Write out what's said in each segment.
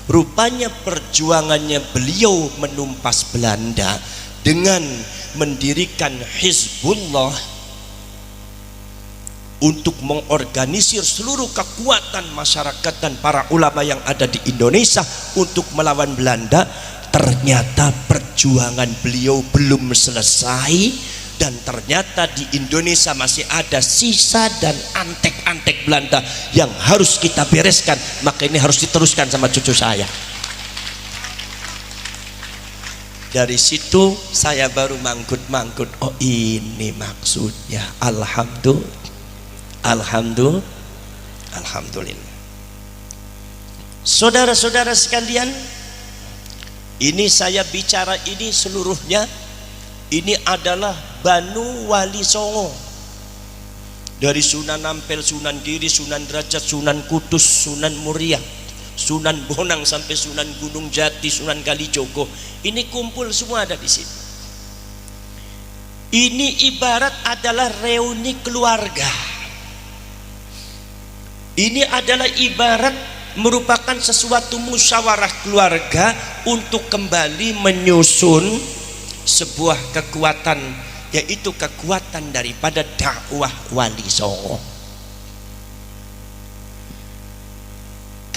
Rupanya perjuangannya beliau menumpas Belanda dengan mendirikan Hizbullah untuk mengorganisir seluruh kekuatan masyarakat dan para ulama yang ada di Indonesia untuk melawan Belanda. Ternyata perjuangan beliau belum selesai, dan ternyata di Indonesia masih ada sisa dan antek-antek Belanda yang harus kita bereskan. Maka ini harus diteruskan sama cucu saya. Dari situ saya baru mangkut-mangkut, oh ini maksudnya. Alhamdulillah. Saudara-saudara sekalian, ini saya bicara ini seluruhnya, ini adalah Banu Wali Songo. Dari Sunan Ampel, Sunan Giri, Sunan Derajat, Sunan Kudus, Sunan Muria, Sunan Bonang sampai Sunan Gunung Jati, Sunan Kalijogo, ini kumpul semua ada di sini. Ini ibarat adalah reuni keluarga. Ini adalah ibarat merupakan sesuatu musyawarah keluarga untuk kembali menyusun sebuah kekuatan, yaitu kekuatan daripada dakwah Wali Songo.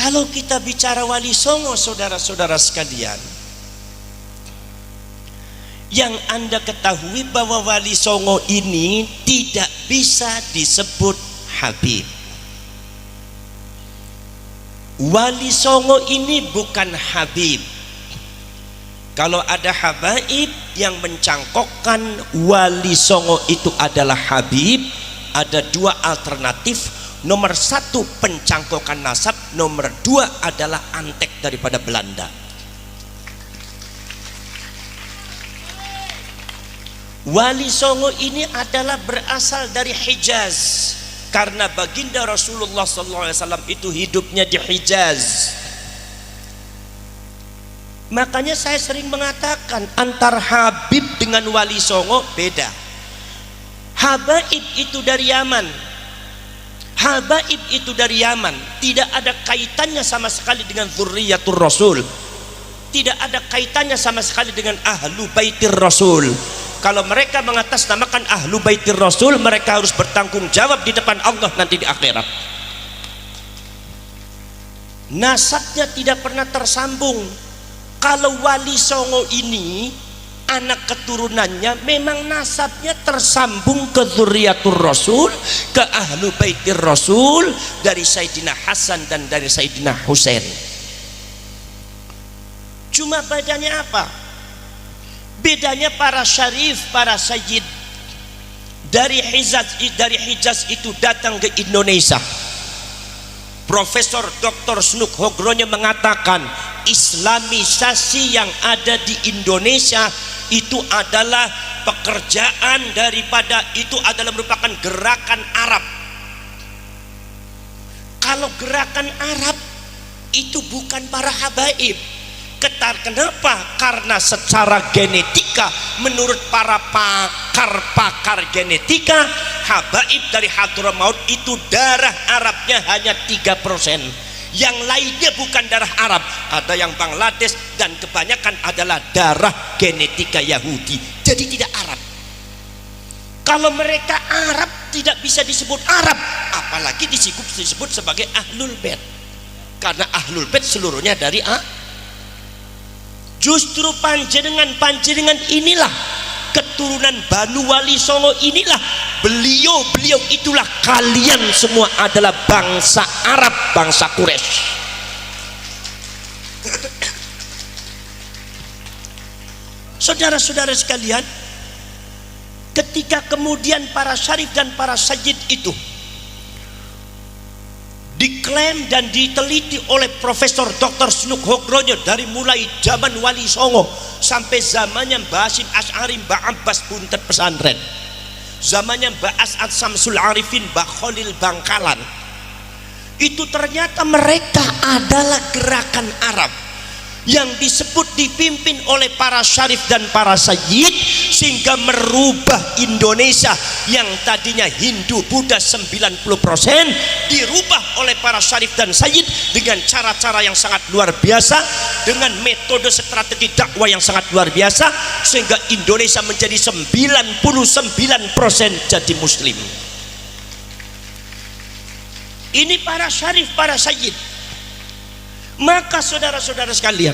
Kalau kita bicara Wali Songo, saudara-saudara sekalian, yang Anda ketahui bahwa Wali Songo ini tidak bisa disebut Habib. Wali Songo ini bukan Habib. Kalau ada habaib yang mencangkokkan Wali Songo itu adalah Habib, ada dua alternatif. Nomor satu pencangkokan nasab, nomor dua adalah antek daripada Belanda. Wali Songo ini adalah berasal dari Hijaz, karena baginda Rasulullah SAW itu hidupnya di Hijaz. Makanya saya sering mengatakan antara Habib dengan Wali Songo beda. Habaib itu dari Yaman, habaib itu dari Yaman, tidak ada kaitannya sama sekali dengan Dzurriyyatur Rasul, tidak ada kaitannya sama sekali dengan Ahlu Baitir Rasul. Kalau mereka mengatasnamakan Ahlu Baitir Rasul, mereka harus bertanggung jawab di depan Allah nanti di akhirat. Nasabnya tidak pernah tersambung. Kalau Wali Songo ini anak keturunannya memang nasabnya tersambung ke Dzurriyyatur Rasul, ke Ahlu Baitir Rasul, dari Sayyidina Hasan dan dari Sayyidina Husain. Cuma bedanya apa? Bedanya para syarif, para sayyid dari Hijaz itu datang ke Indonesia. Profesor Dr. Snuk Hogronyo mengatakan Islamisasi yang ada di Indonesia itu adalah pekerjaan daripada, itu adalah merupakan gerakan Arab. Kalau gerakan Arab itu bukan para habaib. Kenapa? Karena secara genetika, menurut para pakar genetika, habaib dari Hadramaut itu darah Arabnya hanya 3%. Yang lainnya bukan darah Arab, ada yang Bangladesh, dan kebanyakan adalah darah genetika Yahudi. Jadi tidak Arab. Kalau mereka Arab tidak bisa disebut Arab, apalagi disebut sebagai Ahlul Bait, karena Ahlul Bait seluruhnya dari Justru panjenengan inilah keturunan Banu Wali Songo, inilah beliau itulah kalian semua adalah bangsa Arab, bangsa Quraisy. Saudara-saudara sekalian, ketika kemudian para syarif dan para sayyid itu diklaim dan diteliti oleh Profesor Dr. Snuk Hogronyo dari mulai zaman Wali Songo sampai zamannya Mbah Hasyim Asy'ari, Mbah Abbas Buntet Pesantren, zamannya Mbah As'ad Samsul Arifin, Mbah Khalil Bangkalan, itu ternyata mereka adalah gerakan Arab. yang disebut dipimpin oleh para syarif dan para sayyid, sehingga merubah Indonesia yang tadinya Hindu Buddha 90% dirubah oleh para syarif dan sayyid dengan cara-cara yang sangat luar biasa, dengan metode strategi dakwah yang sangat luar biasa, sehingga Indonesia menjadi 99% jadi muslim. Ini para syarif, para sayyid. Maka saudara-saudara sekalian,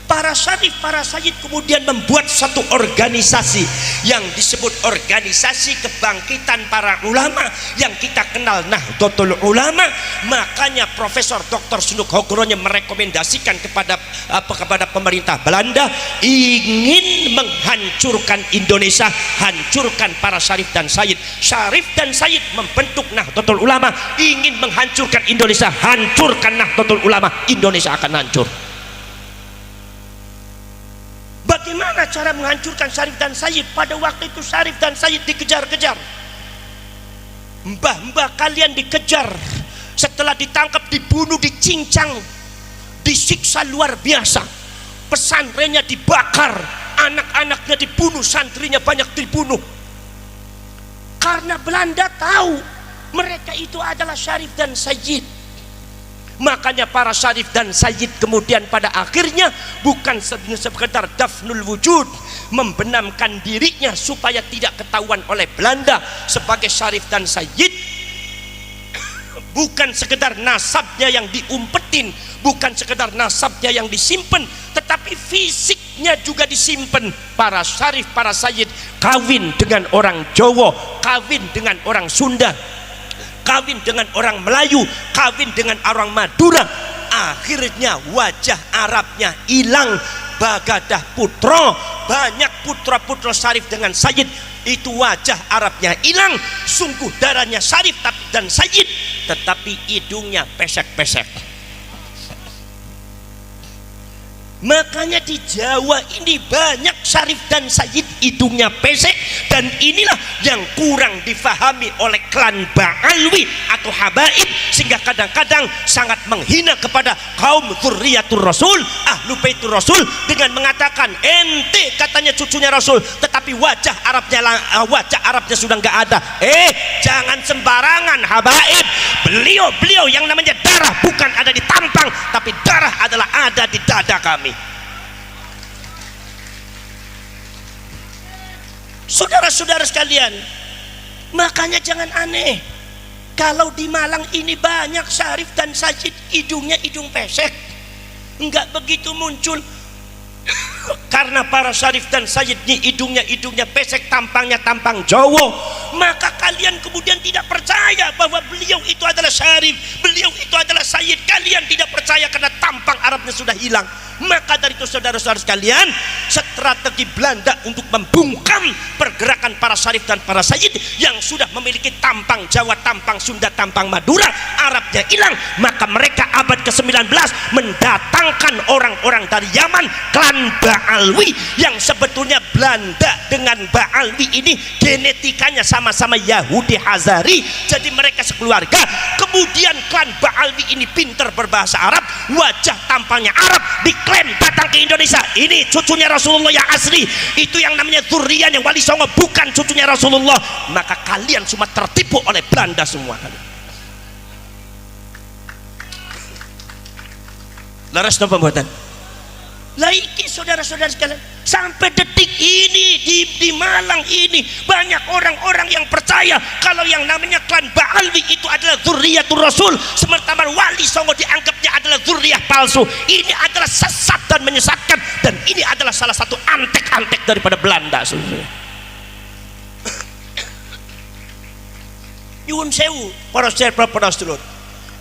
para syarif, para sayyid kemudian membuat satu organisasi yang disebut organisasi kebangkitan para ulama yang kita kenal Nahdlatul Ulama. Makanya Profesor Dr. Sunduk Hogronya merekomendasikan kepada pemerintah Belanda ingin menghancurkan Indonesia, hancurkan para syarif dan sayyid. Syarif dan sayyid membentuk Nahdlatul Ulama, ingin menghancurkan Indonesia, hancurkan Nahdlatul Ulama, Indonesia akan hancur. Bagaimana cara menghancurkan syarif dan sayyid? Pada waktu itu syarif dan sayyid dikejar-kejar. Mbah-mbah kalian dikejar, setelah ditangkap dibunuh, dicincang, disiksa luar biasa. Pesantrennya dibakar, anak-anaknya dibunuh, santrinya banyak dibunuh. Karena Belanda tahu mereka itu adalah syarif dan sayyid. Makanya para syarif dan sayyid kemudian pada akhirnya bukan sekedar dafnul wujud, membenamkan dirinya supaya tidak ketahuan oleh Belanda sebagai syarif dan sayyid, bukan sekedar nasabnya yang diumpetin, bukan sekedar nasabnya yang disimpan, tetapi fisiknya juga disimpan. Para syarif, para sayyid kawin dengan orang Jawa, kawin dengan orang Sunda, kawin dengan orang Melayu, kawin dengan orang Madura. Akhirnya wajah Arabnya hilang. Bagadah putra, banyak putra-putra syarif dengan sayyid, itu wajah Arabnya hilang. Sungguh darahnya syarif dan sayyid, tetapi hidungnya pesek-pesek. Makanya di Jawa ini banyak syarif dan sayyid hidungnya pesek, dan inilah yang kurang difahami oleh klan Ba'alwi atau Habaib, sehingga kadang-kadang sangat menghina kepada kaum dzurriyyatur Rasul, ahlu baitur Rasul, dengan mengatakan ente katanya cucunya Rasul, tetapi wajah Arabnya sudah nggak ada. Jangan sembarangan Habaib. Beliau yang namanya darah bukan ada di tampang, tapi darah adalah ada di dada kami. Saudara-saudara sekalian, makanya jangan aneh kalau di Malang ini banyak syarif dan sayyid hidungnya hidung pesek. Enggak begitu muncul karena para syarif dan sayyid hidungnya pesek, tampangnya tampang Jawa. Maka kalian kemudian tidak percaya bahwa beliau itu adalah syarif, beliau itu adalah sayyid. Kalian tidak percaya karena tampang Arabnya sudah hilang. Maka dari itu saudara-saudara sekalian, strategi Belanda untuk membungkam pergerakan para syarif dan para sayyid yang sudah memiliki tampang Jawa, tampang Sunda, tampang Madura, Arabnya hilang. Maka mereka abad ke-19 mendatangkan orang-orang dari Yaman, klan Ba'alwi, yang sebetulnya Belanda dengan Ba'alwi ini genetikanya sama-sama Yahudi Hazari, jadi mereka sekeluarga. Kemudian klan Ba'alwi ini pintar berbahasa Arab, wajah tampangnya Arab, diklaim datang ke Indonesia. Ini cucunya Rasulullah yang asli, itu yang namanya dzurriyyah yang Wali Songo, bukan cucunya Rasulullah. Maka kalian semua tertipu oleh Belanda semua. Laras no pembuatan laiki saudara-saudara sekalian, sampai detik ini di Malang ini banyak orang-orang yang percaya kalau yang namanya klan Ba'alwi itu adalah dzurriyyatur Rasul, sementara Wali Songo dianggapnya adalah dzurriyyah palsu. Ini adalah sesat dan menyesatkan, dan ini adalah salah satu antek-antek daripada Belanda. Nyuwun sewu para sedherek.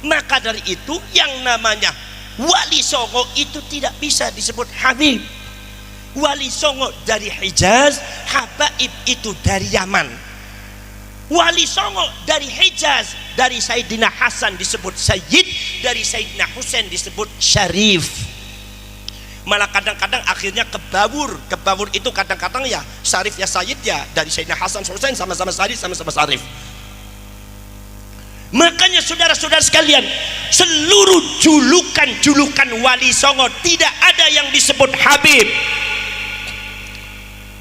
Maka dari itu yang namanya Wali Songo itu tidak bisa disebut Habib. Wali Songo dari Hijaz, Habaib itu dari Yaman. Wali Songo dari Hijaz, dari Sayyidina Hasan disebut Sayyid, dari Sayyidina Husain disebut Syarif. Malah kadang-kadang akhirnya kebabur itu kadang-kadang ya Syarif ya Sayyid ya, dari Sayyidina Hasan Husain sama-sama Syarif, sama-sama Syarif. Makanya saudara-saudara sekalian, seluruh julukan Wali Songo tidak ada yang disebut Habib.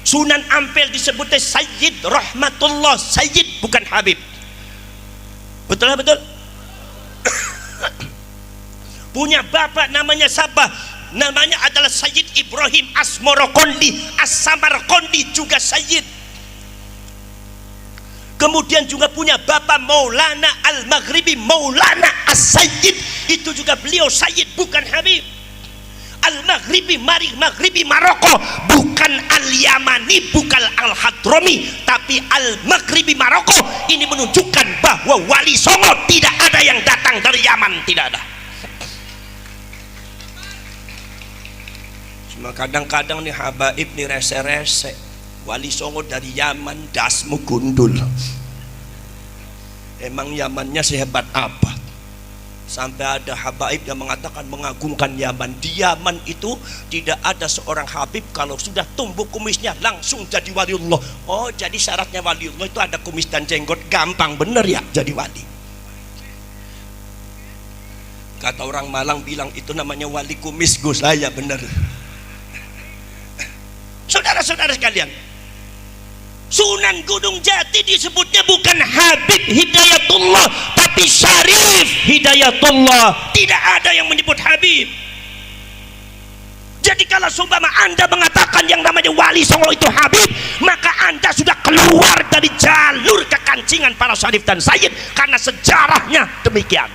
Sunan Ampel disebutnya Sayyid Rahmatullah, Sayyid bukan Habib. Betul lah, betul. Punya bapak namanya siapa? Namanya adalah Sayyid Ibrahim Asmorokondi, As-Samarkondi juga Sayyid. Kemudian juga punya bapak Maulana Al-Maghribi, Maulana As-Sayyid, itu juga beliau Sayyid bukan Habib. Al-Maghribi, Maghribi Maroko, bukan Al-Yamani, bukan Al-Hadrami, tapi Al-Maghribi Maroko. Ini menunjukkan bahwa Wali Songo tidak ada yang datang dari Yaman, tidak ada. Cuma kadang-kadang nih habaib nih rese-rese, Wali Songo dari Yaman, dasmu gundul. Emang Yamannya sehebat apa? Sampai ada habaib yang mengatakan mengagungkan Yaman. Di Yaman itu tidak ada seorang habib kalau sudah tumbuh kumisnya langsung jadi waliullah. Oh, jadi syaratnya waliullah itu ada kumis dan jenggot. Gampang bener ya jadi wali. Kata orang Malang bilang itu namanya wali kumis, Gus. Saya bener. Saudara-saudara sekalian, Sunan Gunung Jati disebutnya bukan Habib Hidayatullah, tapi Syarif Hidayatullah. Tidak ada yang menyebut Habib. Jadi kalau seumpama Anda mengatakan yang namanya Wali Songo itu Habib, maka Anda sudah keluar dari jalur kekancingan para Syarif dan Sayyid, karena sejarahnya demikian.